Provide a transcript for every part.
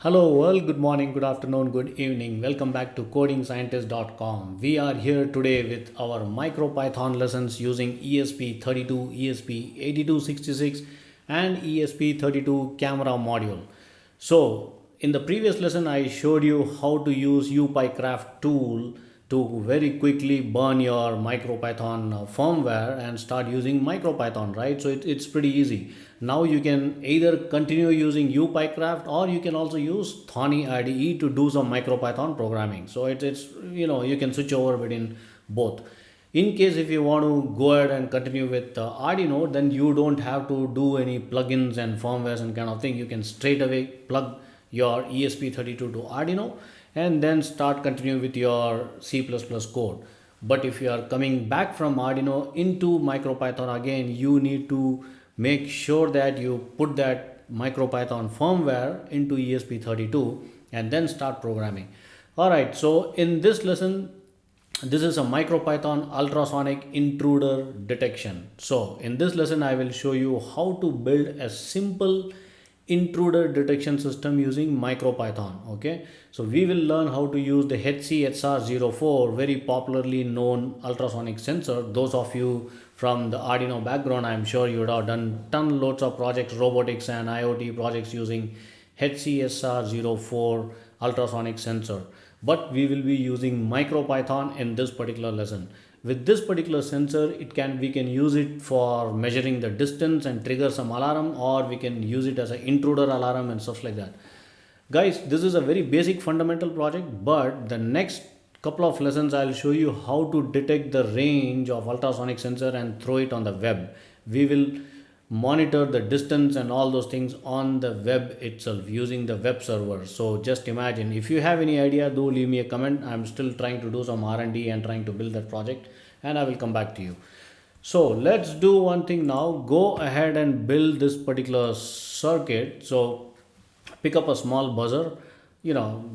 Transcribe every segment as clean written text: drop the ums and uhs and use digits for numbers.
Hello world, good morning, good afternoon, good evening. Welcome back to codingscientist.com. We are here today with our MicroPython lessons using ESP32, ESP8266 and ESP32 camera module. So in the previous lesson I showed you how to use UPyCraft tool to very quickly burn your MicroPython firmware and start using MicroPython, right? So it's pretty easy. Now you can either continue using UPyCraft or you can also use Tonyide IDE to do some MicroPython programming. So it's you can switch over between both. In case if you want to go ahead and continue with Arduino, then you don't have to do any plugins and firmwares and kind of thing. You can straight away plug your ESP32 to Arduino and then start continue with your C++ code. But if you are coming back from Arduino into MicroPython again, you need to make sure that you put that MicroPython firmware into ESP32 and then start programming. Alright, so in this lesson, this is a MicroPython ultrasonic intruder detection. So in this lesson I will show you how to build a simple intruder detection system using MicroPython. Okay, so we will learn how to use the HC-SR04, very popularly known ultrasonic sensor. Those of you from the Arduino background, I'm sure you would have done loads of projects, robotics and IoT projects using HC-SR04 ultrasonic sensor. But we will be using MicroPython in this particular lesson. With this particular sensor, we can use it for measuring the distance and trigger some alarm, or we can use it as an intruder alarm and stuff like that. Guys, this is a very basic fundamental project, but the next couple of lessons I'll show you how to detect the range of ultrasonic sensor and throw it on the web. We will monitor the distance and all those things on the web itself using the web server. So just imagine, if you have any idea, do leave me a comment. I'm still trying to do some R&D and trying to build that project, and I will come back to you. So let's do one thing now. Go ahead and build this particular circuit. So pick up a small buzzer,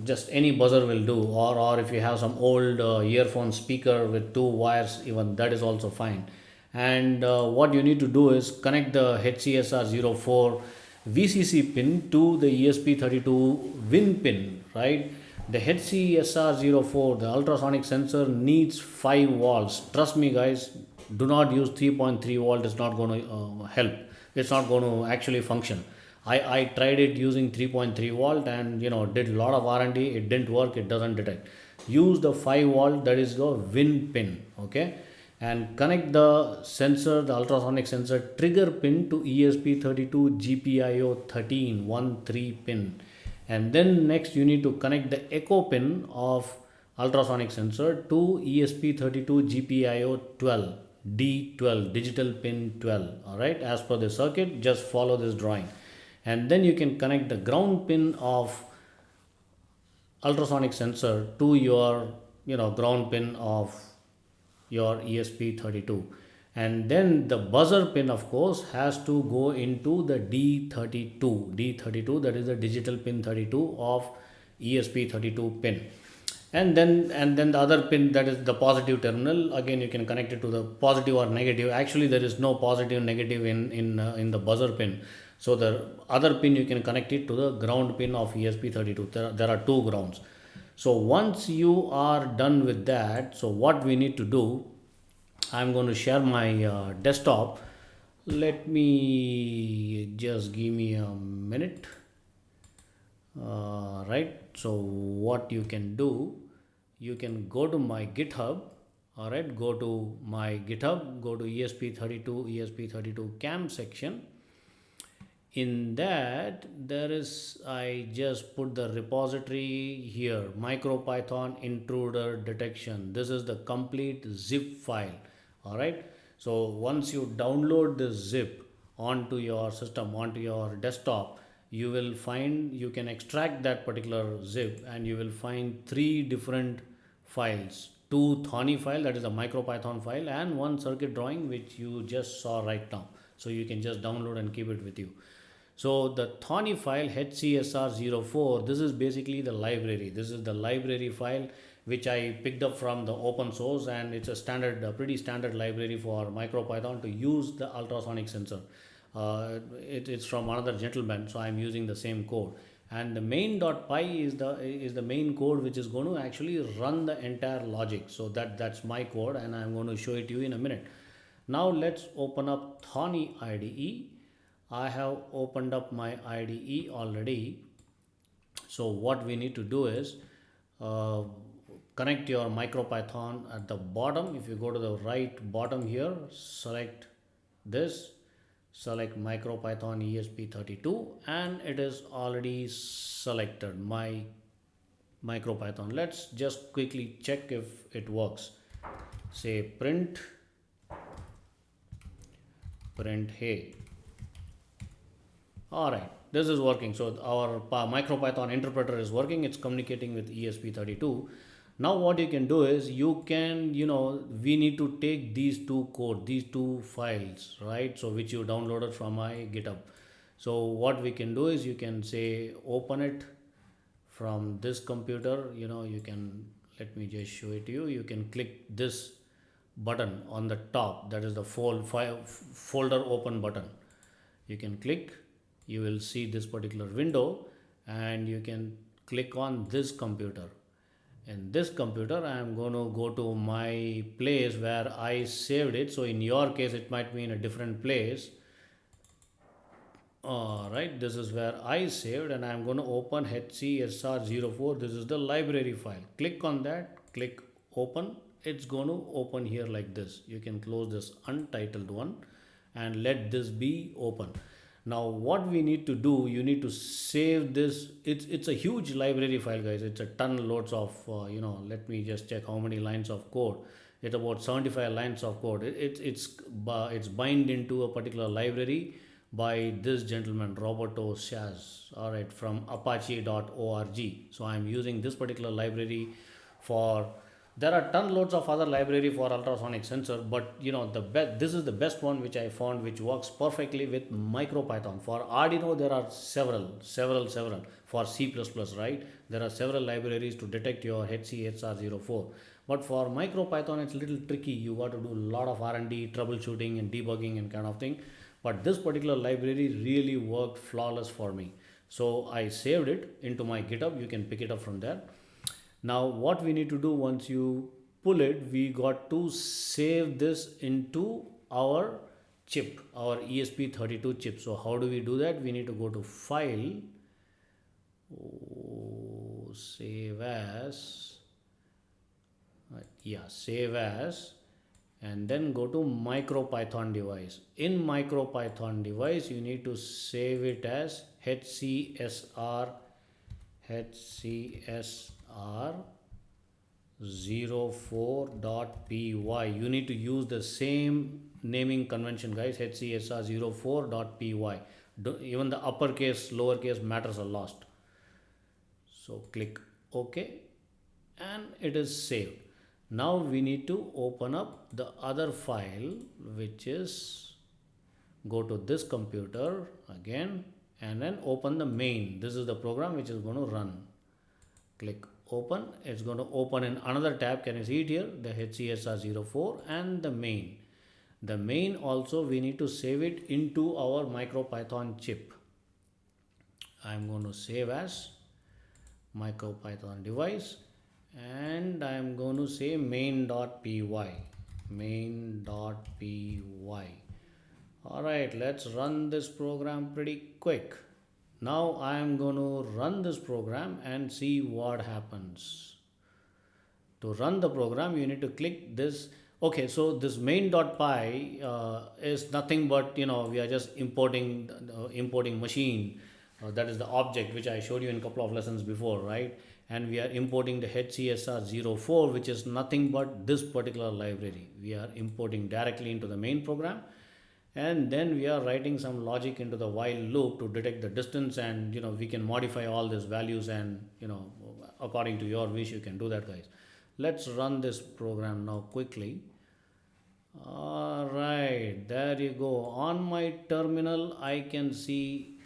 just any buzzer will do, or if you have some old earphone speaker with two wires, even that is also fine. And what you need to do is connect the HC-SR04 VCC pin to the ESP32 VIN pin, right? The HC-SR04, the ultrasonic sensor, needs 5 volts. Trust me guys, do not use 3.3 volt. It's not going to help. It's not going to actually function. I tried it using 3.3 volt and did a lot of R&D. It didn't work. It doesn't detect. Use the 5 volt, that is the VIN pin, okay? And connect the sensor, the ultrasonic sensor trigger pin to ESP32 GPIO 13 pin. And then next you need to connect the echo pin of ultrasonic sensor to ESP32 GPIO 12 D12, digital pin 12. Alright, as per the circuit, just follow this drawing. And then you can connect the ground pin of ultrasonic sensor to your ground pin of your ESP32, and then the buzzer pin of course has to go into the D32, that is the digital pin 32 of ESP32 pin. And then the other pin, that is the positive terminal, again you can connect it to the positive or negative. Actually there is no positive negative in the buzzer pin, so the other pin you can connect it to the ground pin of ESP32. There are two grounds. So once you are done with that, so what we need to do, I'm going to share my desktop. Let me just give me a minute. Right, so what you can do, you can go to my GitHub. Alright, go to my GitHub, go to ESP32 cam section. In that I just put the repository here, MicroPython intruder detection. This is the complete zip file. Alright, so once you download this zip onto your system, onto your desktop, you will find, you can extract that particular zip and you will find 3 different files. 2 Thony file, that is a MicroPython file, and 1 circuit drawing which you just saw right now. So you can just download and keep it with you. So the Thony file HC-SR04, this is basically the library. This is the library file which I picked up from the open source, and it's a pretty standard library for MicroPython to use the ultrasonic sensor. It's from another gentleman, so I'm using the same code. and the main.py is the main code which is going to actually run the entire logic. So that's my code, and I'm going to show it to you in a minute. Now let's open up Thony IDE. I have opened up my IDE already. So what we need to do is connect your MicroPython at the bottom. If you go to the right bottom here, select this, select MicroPython ESP32, and it is already selected my MicroPython. Let's just quickly check if it works. Say print hey. All right, this is working. So our MicroPython interpreter is working. It's communicating with ESP32. Now what you can do is you can, we need to take these two files, right? So which you downloaded from my GitHub. So what we can do is you can say open it from this computer. You can, let me just show it to you. You can click this button on the top. That is the folder open button. You can click. You will see this particular window, and you can click on this computer. In this computer, I am going to go to my place where I saved it. So in your case, it might be in a different place. All right, this is where I saved, and I am going to open HC-SR04. This is the library file. Click on that, click open. It's going to open here like this. You can close this untitled one and let this be open. Now what we need to do, you need to save this. It's a huge library file, guys. It's a ton loads of let me just check how many lines of code. It's about 75 lines of code. It's bind into a particular library by this gentleman Roberto Shaz, all right, from apache.org. So I'm using this particular library for. There are ton loads of other library for ultrasonic sensor, but this is the best one which I found, which works perfectly with MicroPython. For Arduino, there are several. For C++, right? There are several libraries to detect your HC-SR04. But for MicroPython, it's a little tricky. You got to do a lot of R&D, troubleshooting and debugging and kind of thing. But this particular library really worked flawless for me. So I saved it into my GitHub. You can pick it up from there. Now what we need to do, once you pull it, we got to save this into our chip, our ESP32 chip. So how do we do that? We need to go to file, save as, save as, and then go to MicroPython device. In MicroPython device, you need to save it as HC-SR04.py. You need to use the same naming convention, guys. HC-SR04.py. Even the uppercase, lowercase matters are lost. So click OK, and it is saved. Now we need to open up the other file, which is, go to this computer again, and then open the main. This is the program which is going to run. Click open. It's going to open in another tab. Can you see it here? The HC-SR04 and the main. The main also, we need to save it into our MicroPython chip. I'm going to save as MicroPython device, and I'm going to say main.py. All right, let's run this program pretty quick. Now I am going to run this program and see what happens. To run the program, you need to click this. Okay, so this main.py is nothing but, we are just importing machine. That is the object which I showed you in a couple of lessons before, right? And we are importing the HC-SR04, which is nothing but this particular library. We are importing directly into the main program. And then we are writing some logic into the while loop to detect the distance, and we can modify all these values, and according to your wish you can do that, guys. Let's run this program now quickly. All right, there you go. On my terminal I can see.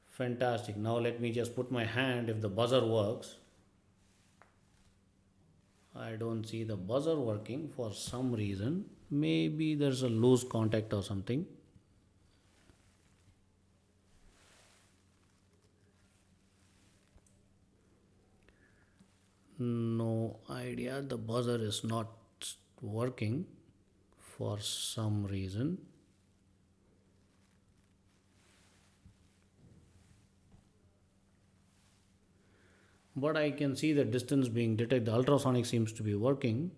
Fantastic. Now let me just put my hand if the buzzer works. I don't see the buzzer working for some reason. Maybe there's a loose contact or something. No idea, the buzzer is not working for some reason. But I can see the distance being detected. The ultrasonic seems to be working.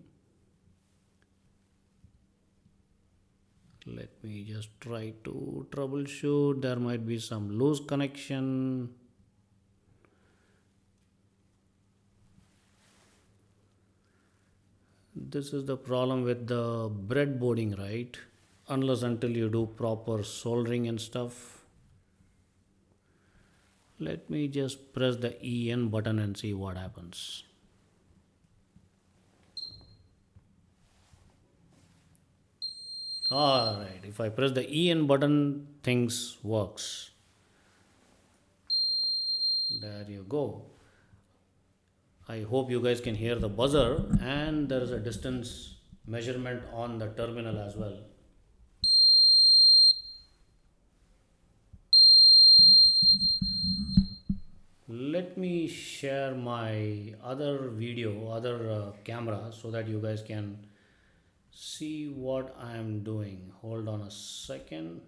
Let me just try to troubleshoot. There might be some loose connection. This is the problem with the breadboarding, right? Unless until you do proper soldering and stuff. Let me just press the EN button and see what happens. Alright, if I press the EN button, things works. There you go. I hope you guys can hear the buzzer, and there is a distance measurement on the terminal as well. Let me share my other video, other camera, so that you guys can see what I am doing. Hold on a second.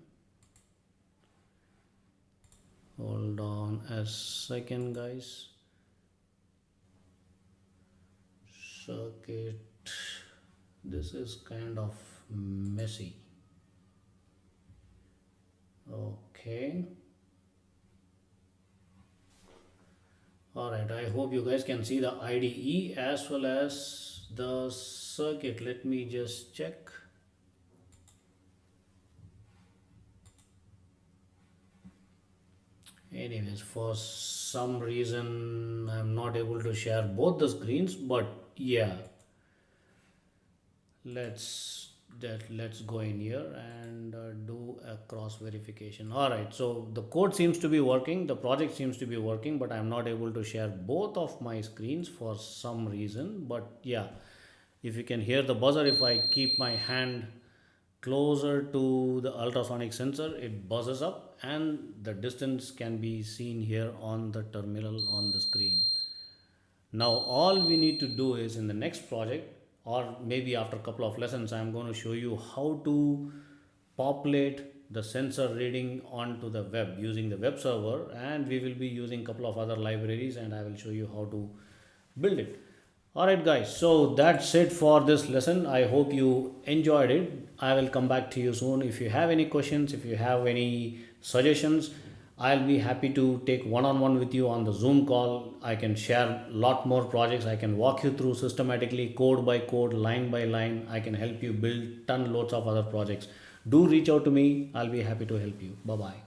Hold on a second, guys. Circuit. This is kind of messy. Okay. Alright, I hope you guys can see the IDE as well as the circuit. Let me just check. Anyways, for some reason I'm not able to share both the screens, but yeah, let's go in here and do a cross verification. All right, so the code seems to be working, the project seems to be working, but I'm not able to share both of my screens for some reason. But yeah, if you can hear the buzzer, if I keep my hand closer to the ultrasonic sensor, it buzzes up and the distance can be seen here on the terminal on the screen. Now all we need to do is, in the next project, or maybe after a couple of lessons, I'm going to show you how to populate the sensor reading onto the web using the web server, and we will be using a couple of other libraries, and I will show you how to build it. Alright guys, so that's it for this lesson. I hope you enjoyed it. I will come back to you soon. If you have any questions, if you have any suggestions, I'll be happy to take one-on-one with you on the Zoom call. I can share a lot more projects. I can walk you through systematically, code by code, line by line. I can help you build loads of other projects. Do reach out to me. I'll be happy to help you. Bye-bye.